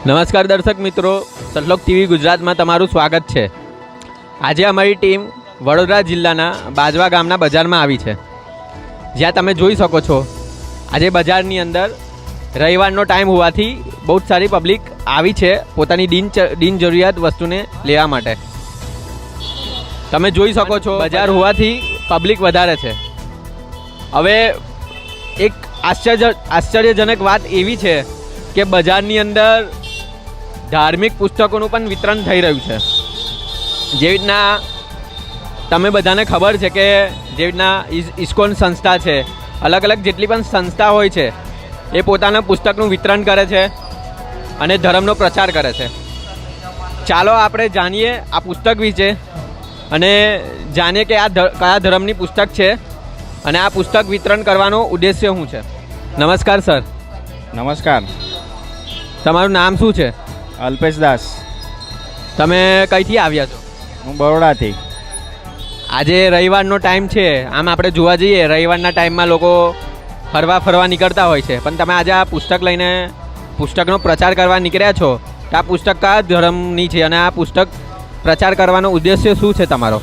નમસ્કાર દર્શક મિત્રો, સતલોક ટીવી ગુજરાતમાં તમારું સ્વાગત છે। આજે અમારી ટીમ વડોદરા જિલ્લાના બાજવા ગામના બજારમાં આવી છે, જ્યાં તમે જોઈ શકો છો આજે બજારની અંદર રવિવારનો ટાઈમ હોવાથી બહુ જ સારી પબ્લિક આવી છે પોતાની દિન જરૂરિયાત વસ્તુને લેવા માટે। તમે જોઈ શકો છો બજાર હોવાથી પબ્લિક વધારે છે। હવે એક આશ્ચર્યજનક વાત એવી છે કે બજારની અંદર ધાર્મિક પુસ્તકોનું પણ વિતરણ થઈ રહ્યું છે। જેવી રીતના તમે બધાને ખબર છે કે જેવી રીતના ઇસ્કોન સંસ્થા છે, અલગ અલગ જેટલી પણ સંસ્થા હોય છે એ પોતાના પુસ્તકનું વિતરણ કરે છે અને ધર્મનો પ્રચાર કરે છે। ચાલો આપણે જાણીએ આ પુસ્તક વિશે અને જાણીએ કે આ કયા ધર્મની પુસ્તક છે અને આ પુસ્તક વિતરણ કરવાનો ઉદ્દેશ્ય શું છે। નમસ્કાર સર। નમસ્કાર। તમારું નામ શું છે? અલ્પેશ દાસ। તમે કઈથી આવ્યા છો? હું બરોડાથી। આજે રવિવારનો ટાઈમ છે, આમ આપણે જોવા જઈએ રવિવારના ટાઈમમાં લોકો ફરવા નીકળતા હોય છે, પણ તમે આજે આ પુસ્તક લઈને પુસ્તકનો પ્રચાર કરવા નીકળ્યા છો તો આ પુસ્તક કયા ધર્મની છે અને આ પુસ્તક પ્રચાર કરવાનો ઉદ્દેશ્ય શું છે તમારો?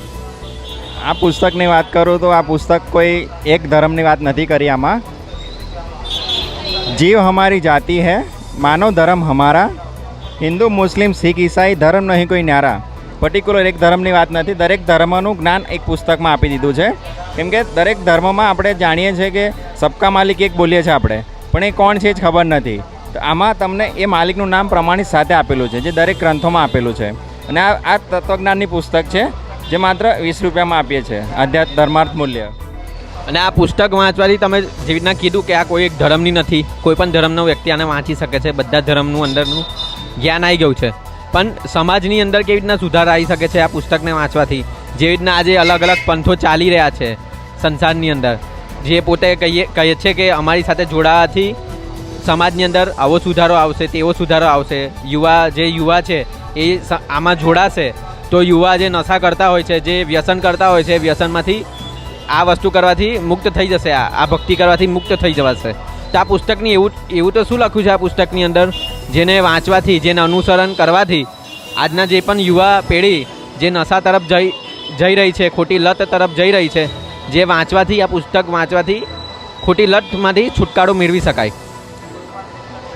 આ પુસ્તકની વાત કરું તો આ પુસ્તક કોઈ એક ધર્મની વાત નથી કરી। આમાં જીવ હમારી જાતિ હૈ, માનવ ધર્મ હમારા, હિન્દુ મુસ્લિમ શીખ ઈસાઈ ધર્મ નહીં કોઈ ન્યારા। પર્ટિક્યુલર એક ધર્મની વાત નથી, દરેક ધર્મનું જ્ઞાન એક પુસ્તકમાં આપી દીધું છે। કેમ કે દરેક ધર્મમાં આપણે જાણીએ છીએ કે સબકા માલિક એક બોલીએ છીએ આપણે, પણ એ કોણ છે જ ખબર નથી। તો આમાં તમને એ માલિકનું નામ પ્રમાણિત સાથે આપેલું છે, જે દરેક ગ્રંથોમાં આપેલું છે। અને આ તત્વજ્ઞાનની પુસ્તક છે જે માત્ર 20 રૂપિયામાં આપીએ છીએ, આધ્યાત્મ ધર્માર્થ મૂલ્ય। અને આ પુસ્તક વાંચવાથી તમે જેવી રીતના કીધું કે આ કોઈ એક ધર્મની નથી, કોઈ પણ ધર્મનો વ્યક્તિ આને વાંચી શકે છે, બધા ધર્મનું અંદરનું જ્ઞાન આવી ગયું છે। પણ સમાજની અંદર કેવી રીતના સુધાર આવી શકે છે આ પુસ્તકને વાંચવાથી? જેવી રીતના આજે અલગ અલગ પંથો ચાલી રહ્યા છે સંસારની અંદર, જે પોતે કહે છે કે અમારી સાથે જોડાવાથી સમાજની અંદર આવો સુધારો આવશે, તેવો સુધારો આવશે। યુવા છે એ આમાં જોડાશે તો યુવા જે નશા કરતા હોય છે, જે વ્યસન કરતા હોય છે, વ્યસનમાંથી આ વસ્તુ કરવાથી મુક્ત થઈ જશે, આ ભક્તિ કરવાથી મુક્ત થઈ જવાશે। તો આ પુસ્તકની એવું તો શું લખ્યું છે આ પુસ્તકની અંદર જેને વાંચવાથી, જેને અનુસરણ કરવાથી આજના જે પણ યુવા પેઢી જે નશા તરફ જઈ રહી છે, ખોટી લત તરફ જઈ રહી છે, જે વાંચવાથી આ પુસ્તક વાંચવાથી ખોટી લતમાંથી છુટકારો મેળવી શકાય?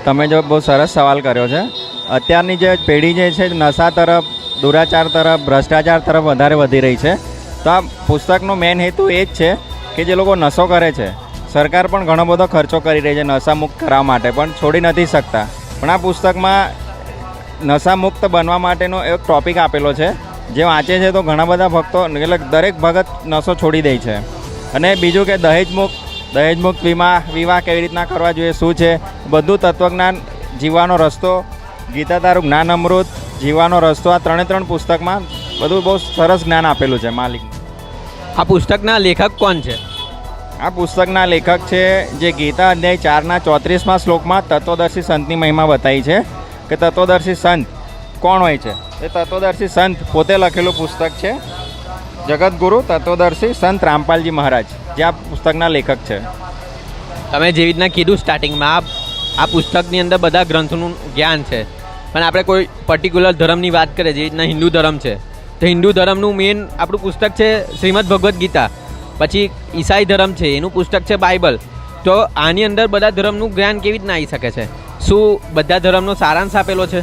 તમે જો બહુ સરસ સવાલ કર્યો છે। અત્યારની જે પેઢી જે છે નશા તરફ, દુરાચાર તરફ, ભ્રષ્ટાચાર તરફ વધારે વધી રહી છે। તો આ પુસ્તકનો મેઇન હેતુ એ જ છે કે જે લોકો નશો કરે છે, સરકાર પણ ઘણો બધો ખર્ચો કરી રહી છે નશામુક્ત કરવા માટે, પણ છોડી નથી શકતા। પણ આ પુસ્તકમાં નશામુક્ત બનવા માટેનો એક ટૉપિક આપેલો છે, જે વાંચે છે તો ઘણા બધા ભક્તો, એટલે દરેક ભગત નશો છોડી દે છે। અને બીજું કે દહેજમુક્ત વિવાહ કેવી રીતના કરવા જોઈએ, શું છે બધું તત્વજ્ઞાન, જીવવાનો રસ્તો, ગીતા તારું જ્ઞાન અમૃત, જીવવાનો રસ્તો, આ ત્રણ પુસ્તકમાં બધું બહુ સરસ જ્ઞાન આપેલું છે માલિકનું। આ પુસ્તકના લેખક કોણ છે? આ પુસ્તકના લેખક છે જે ગીતા અધ્યાય 4ના 34મા શ્લોકમાં તત્વદર્શી સંતની મહિમા બતાવી છે કે તત્વદર્શી સંત કોણ હોય છે। એ તત્વદર્શી સંત પોતે લખેલું પુસ્તક છે, જગતગુરુ તત્વદર્શી સંત રામપાલજી મહારાજ, જે આ પુસ્તકના લેખક છે। તમે જેવી રીતના કીધું સ્ટાર્ટિંગમાં, આ પુસ્તકની અંદર બધા ગ્રંથોનું જ્ઞાન છે, પણ આપણે કોઈ પર્ટિક્યુલર ધર્મની વાત કરીએ, જેવી રીતના હિન્દુ ધર્મ છે તો હિન્દુ ધર્મનું મેઇન આપણું પુસ્તક છે શ્રીમદ ભગવદ્ ગીતા, પછી ઈસાઈ ધર્મ છે એનું પુસ્તક છે બાઇબલ। તો આની અંદર બધા ધર્મનું જ્ઞાન કેવી રીતના આવી શકે છે? શું બધા ધર્મનો સારાંશ આપેલો છે?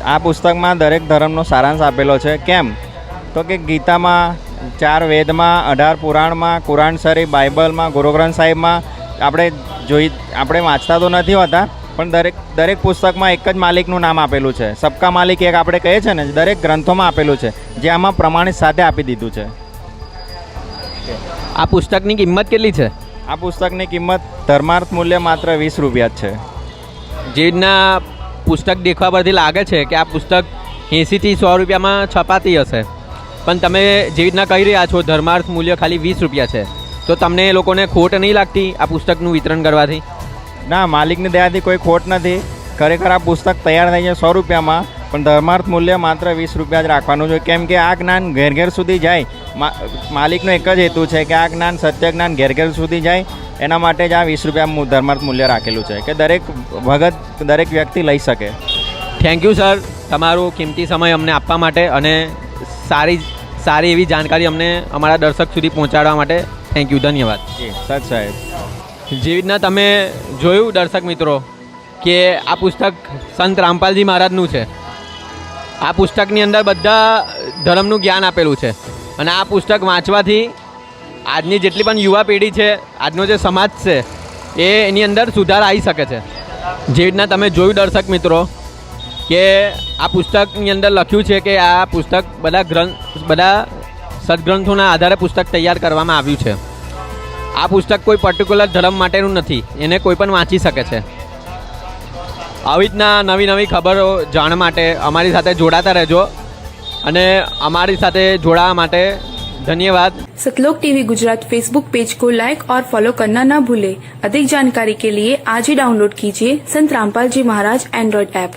આ પુસ્તકમાં દરેક ધર્મનો સારાંશ આપેલો છે। કેમ તો કે ગીતામાં, 4 વેદમાં, 18 પુરાણમાં, કુરાન શરીફ, બાઇબલમાં, ગુરુ ગ્રંથ સાહિબમાં આપણે વાંચતા તો નથી હોતા, પણ દરેક પુસ્તકમાં એક જ માલિકનું નામ આપેલું છે। સબકા માલિક એક આપણે કહીએ છીએ ને, દરેક ગ્રંથોમાં આપેલું છે, જે આમાં પ્રમાણિત સાથે આપી દીધું છે। આ પુસ્તકની કિંમત કેટલી છે? આ પુસ્તકની કિંમત ધર્માર્થ મૂલ્ય માત્ર 20 રૂપિયા જ છે। જે રીતના પુસ્તક દેખવા પરથી લાગે છે કે આ પુસ્તક 80થી 100 રૂપિયામાં છપાતી હશે, પણ તમે જેવી રીતના કહી રહ્યા છો ધર્માર્થ મૂલ્ય ખાલી 20 રૂપિયા છે, તો તમને એ લોકોને ખોટ નહીં લાગતી આ પુસ્તકનું વિતરણ કરવાથી? ના, માલિકની દયાથી કોઈ ખોટ નથી। ખરેખર આ પુસ્તક તૈયાર થઈ જાય 100 રૂપિયામાં, પણ ધર્માર્થ મૂલ્ય માત્ર 20 રૂપિયા જ રાખવાનું છે। કેમ કે આ જ્ઞાન ઘેર સુધી જાય, માલિકનો એક જ હેતુ છે કે આ જ્ઞાન, સત્ય જ્ઞાન ઘેર સુધી જાય, એના માટે જ આ 20 રૂપિયા ધર્માર્થ મૂલ્ય રાખેલું છે કે દરેક ભગત, દરેક વ્યક્તિ લઈ શકે। થેન્ક યુ સર, તમારો કિંમતી સમય અમને આપવા માટે અને સારી એવી જાણકારી અમને અમારા દર્શક સુધી પહોંચાડવા માટે થેન્ક યુ, ધન્યવાદ. જી સચ સાહેબ. જેવી રીતના તમે જોયું દર્શક મિત્રો કે આ પુસ્તક સંત રામપાલજી મહારાજનું છે. આ પુસ્તકની અંદર બધા ધર્મનું જ્ઞાન આપેલું છે અને આ પુસ્તક વાંચવાથી આજની જેટલી પણ યુવા પેઢી છે, આજનો જે સમાજ છે એની અંદર સુધાર આવી શકે છે. જેવી રીતના તમે જોયું દર્શક મિત્રો કે આ પુસ્તકની અંદર લખ્યું છે કે આ પુસ્તક બધા સદગ્રંથોના આધારે પુસ્તક તૈયાર કરવામાં આવ્યું છે. આ પુસ્તક કોઈ પર્ટિક્યુલર ધર્મ માટેનું નથી, એને કોઈ પણ વાંચી શકે છે. આવી રીતના નવી ખબરો જાણવા માટે અમારી સાથે જોડાતા રહેજો અને અમારી સાથે જોડાવા માટે धन्यवाद. सतलोक टीवी गुजरात फेसबुक पेज को लाइक और फॉलो करना न भूले. अधिक जानकारी के लिए आज ही डाउनलोड कीजिए संत रामपाल जी महाराज एंड्रॉइड ऐप.